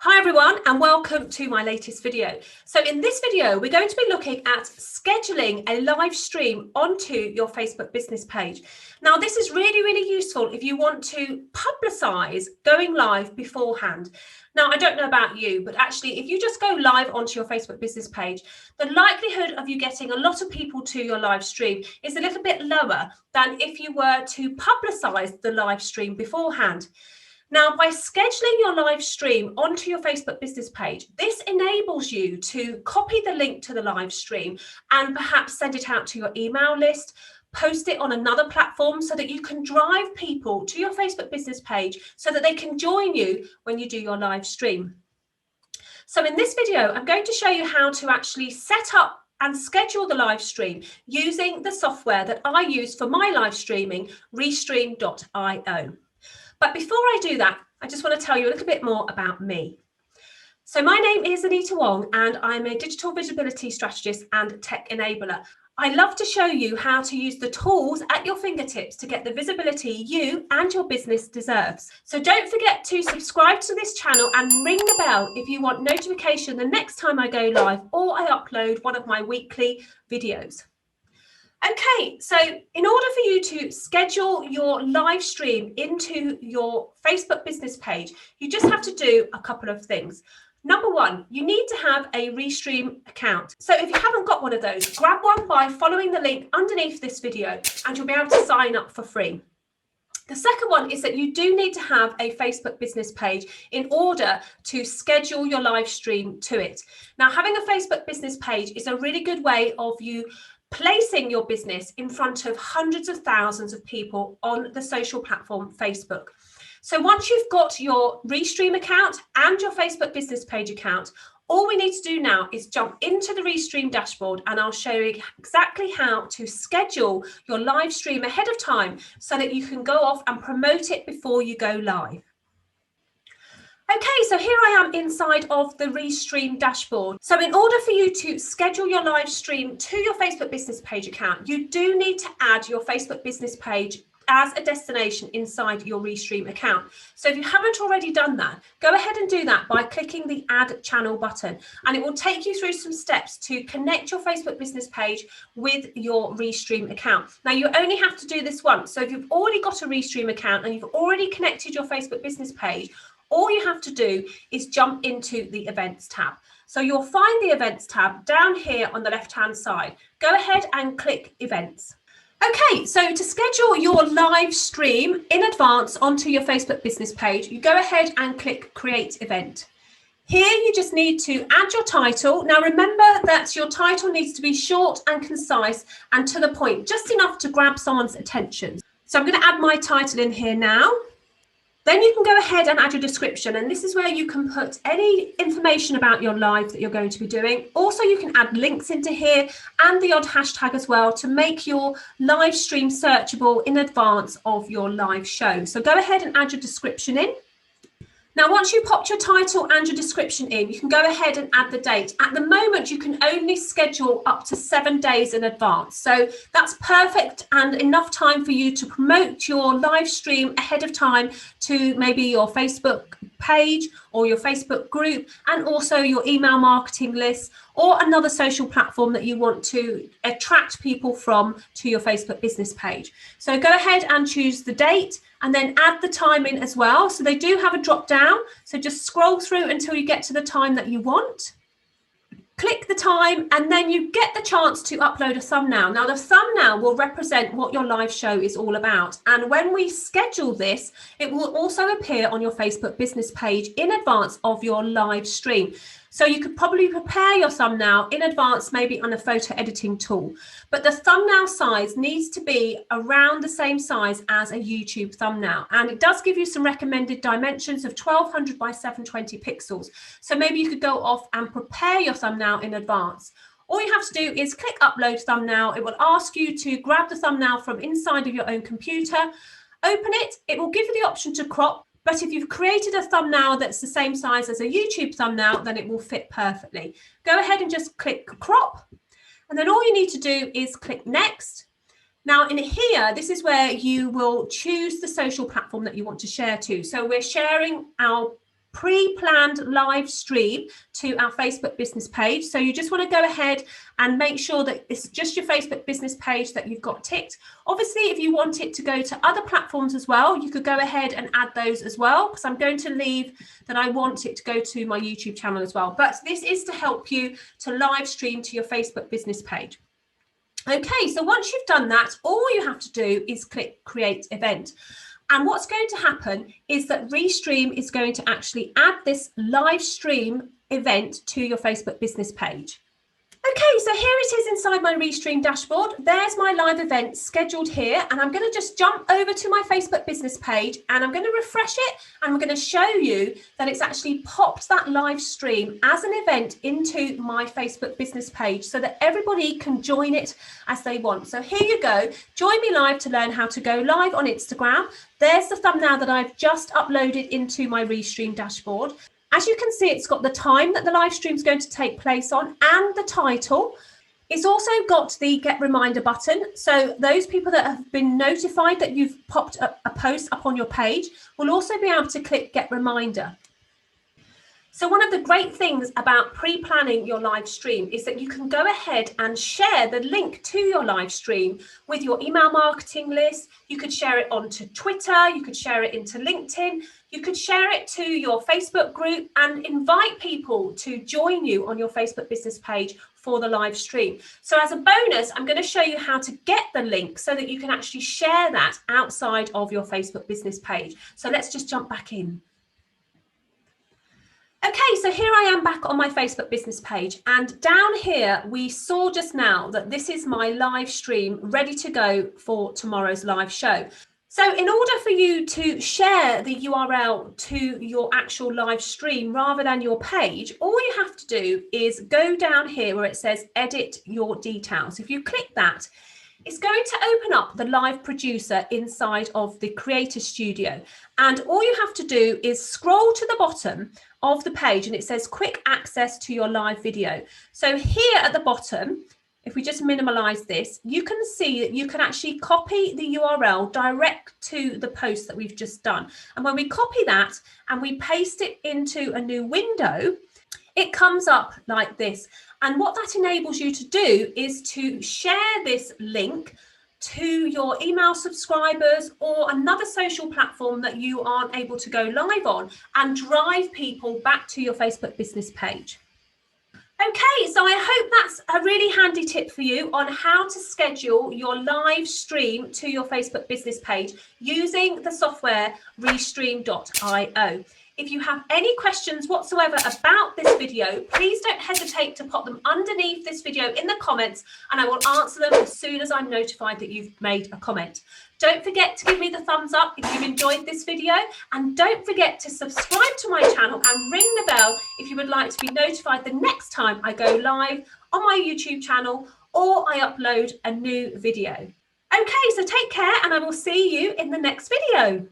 Hi everyone, and welcome to my latest video. So in this video, we're going to be looking at scheduling a live stream onto your Facebook business page. Now, this is really useful if you want to publicize going live beforehand. Now, I don't know about you, but actually, if you just go live onto your Facebook business page, the likelihood of you getting a lot of people to your live stream is a little bit lower than if you were to publicize the live stream beforehand. Now, by scheduling your live stream onto your Facebook business page, this enables you to copy the link to the live stream and perhaps send it out to your email list, post it on another platform so that you can drive people to your Facebook business page so that they can join you when you do your live stream. So in this video, I'm going to show you how to actually set up and schedule the live stream using the software that I use for my live streaming, Restream.io. But before I do that, I just want to tell you a little bit more about me. So my name is Anita Wong, and I'm a digital visibility strategist and tech enabler. I love to show you how to use the tools at your fingertips to get the visibility you and your business deserves. So don't forget to subscribe to this channel and ring the bell if you want notification the next time I go live or I upload one of my weekly videos. Okay, so in order for you to schedule your live stream into your Facebook business page, you just have to do a couple of things. Number one, you need to have a Restream account. So if you haven't got one of those, grab one by following the link underneath this video and you'll be able to sign up for free. The second one is that you do need to have a Facebook business page in order to schedule your live stream to it. Now, having a Facebook business page is a really good way of you placing your business in front of hundreds of thousands of people on the social platform Facebook. So once you've got your Restream account and your Facebook business page account, all we need to do now is jump into the Restream dashboard and I'll show you exactly how to schedule your live stream ahead of time so that you can go off and promote it before you go live. Okay, so here I am inside of the Restream dashboard. So in order for you to schedule your live stream to your Facebook business page account, you do need to add your Facebook business page as a destination inside your Restream account. So if you haven't already done that, go ahead and do that by clicking the Add Channel button, and it will take you through some steps to connect your Facebook business page with your Restream account. Now, you only have to do this once. So if you've already got a Restream account and you've already connected your Facebook business page, all you have to do is jump into the Events tab. So you'll find the Events tab down here on the left-hand side. Go ahead and click Events. Okay, so to schedule your live stream in advance onto your Facebook business page, you go ahead and click Create Event. Here you just need to add your title. Now remember that your title needs to be short and concise and to the point, just enough to grab someone's attention. So I'm going to add my title in here now. Then you can go ahead and add your description, and this is where you can put any information about your live that you're going to be doing. Also, you can add links into here and the odd hashtag as well to make your live stream searchable in advance of your live show. So go ahead and add your description in. Now, once you've popped your title and your description in, you can go ahead and add the date. At the moment, you can only schedule up to 7 days in advance. So that's perfect and enough time for you to promote your live stream ahead of time to maybe your Facebook page or your Facebook group, and also your email marketing list or another social platform that you want to attract people from to your Facebook business page. So go ahead and choose the date and then add the time in as well. So they do have a drop down. So just scroll through until you get to the time that you want. Click the time and then you get the chance to upload a thumbnail. Now the thumbnail will represent what your live show is all about. And when we schedule this, it will also appear on your Facebook business page in advance of your live stream. So you could probably prepare your thumbnail in advance, maybe on a photo editing tool. But the thumbnail size needs to be around the same size as a YouTube thumbnail. And it does give you some recommended dimensions of 1200 by 720 pixels. So maybe you could go off and prepare your thumbnail in advance. All you have to do is click Upload Thumbnail. It will ask you to grab the thumbnail from inside of your own computer, open it. It will give you the option to crop. But if you've created a thumbnail that's the same size as a YouTube thumbnail, then it will fit perfectly. Go ahead and just click crop. And then all you need to do is click next. Now in here, this is where you will choose the social platform that you want to share to. So we're sharing our pre-planned live stream to our Facebook business page. So you just want to go ahead and make sure that it's just your Facebook business page that you've got ticked. Obviously, if you want it to go to other platforms as well, you could go ahead and add those as well, because I'm going to leave that I want it to go to my YouTube channel as well. But this is to help you to live stream to your Facebook business page. Okay, so once you've done that, all you have to do is click Create Event. And what's going to happen is that Restream is going to actually add this live stream event to your Facebook business page. Okay, so here it is inside my Restream dashboard. There's my live event scheduled here, and I'm going to just jump over to my Facebook business page and I'm going to refresh it, and I'm going to show you that it's actually popped that live stream as an event into my Facebook business page so that everybody can join it as they want. So here you go. Join me live to learn how to go live on Instagram. There's the thumbnail that I've just uploaded into my Restream dashboard. As you can see, it's got the time that the live stream is going to take place on and the title. It's also got the get reminder button. So those people that have been notified that you've popped a post up on your page will also be able to click get reminder. So one of the great things about pre-planning your live stream is that you can go ahead and share the link to your live stream with your email marketing list. You could share it onto Twitter, you could share it into LinkedIn, you could share it to your Facebook group and invite people to join you on your Facebook business page for the live stream. So as a bonus, I'm going to show you how to get the link so that you can actually share that outside of your Facebook business page. So let's just jump back in. Okay, so here I am back on my Facebook business page, and down here we saw just now that this is my live stream ready to go for tomorrow's live show. So in order for you to share the URL to your actual live stream rather than your page, all you have to do is go down here where it says edit your details. If you click that, it's going to open up the live producer inside of the Creator Studio. And all you have to do is scroll to the bottom of the page and it says quick access to your live video. So here at the bottom, if we just minimize this, you can see that you can actually copy the URL direct to the post that we've just done. And when we copy that and we paste it into a new window, it comes up like this. And what that enables you to do is to share this link to your email subscribers or another social platform that you aren't able to go live on and drive people back to your Facebook business page. Okay, so I hope that's a really handy tip for you on how to schedule your live stream to your Facebook business page using the software Restream.io. If you have any questions whatsoever about this video, please don't hesitate to pop them underneath this video in the comments and I will answer them as soon as I'm notified that you've made a comment. Don't forget to give me the thumbs up if you've enjoyed this video, and don't forget to subscribe to my channel and ring the bell if you would like to be notified the next time I go live on my YouTube channel or I upload a new video. Okay, so take care and I will see you in the next video.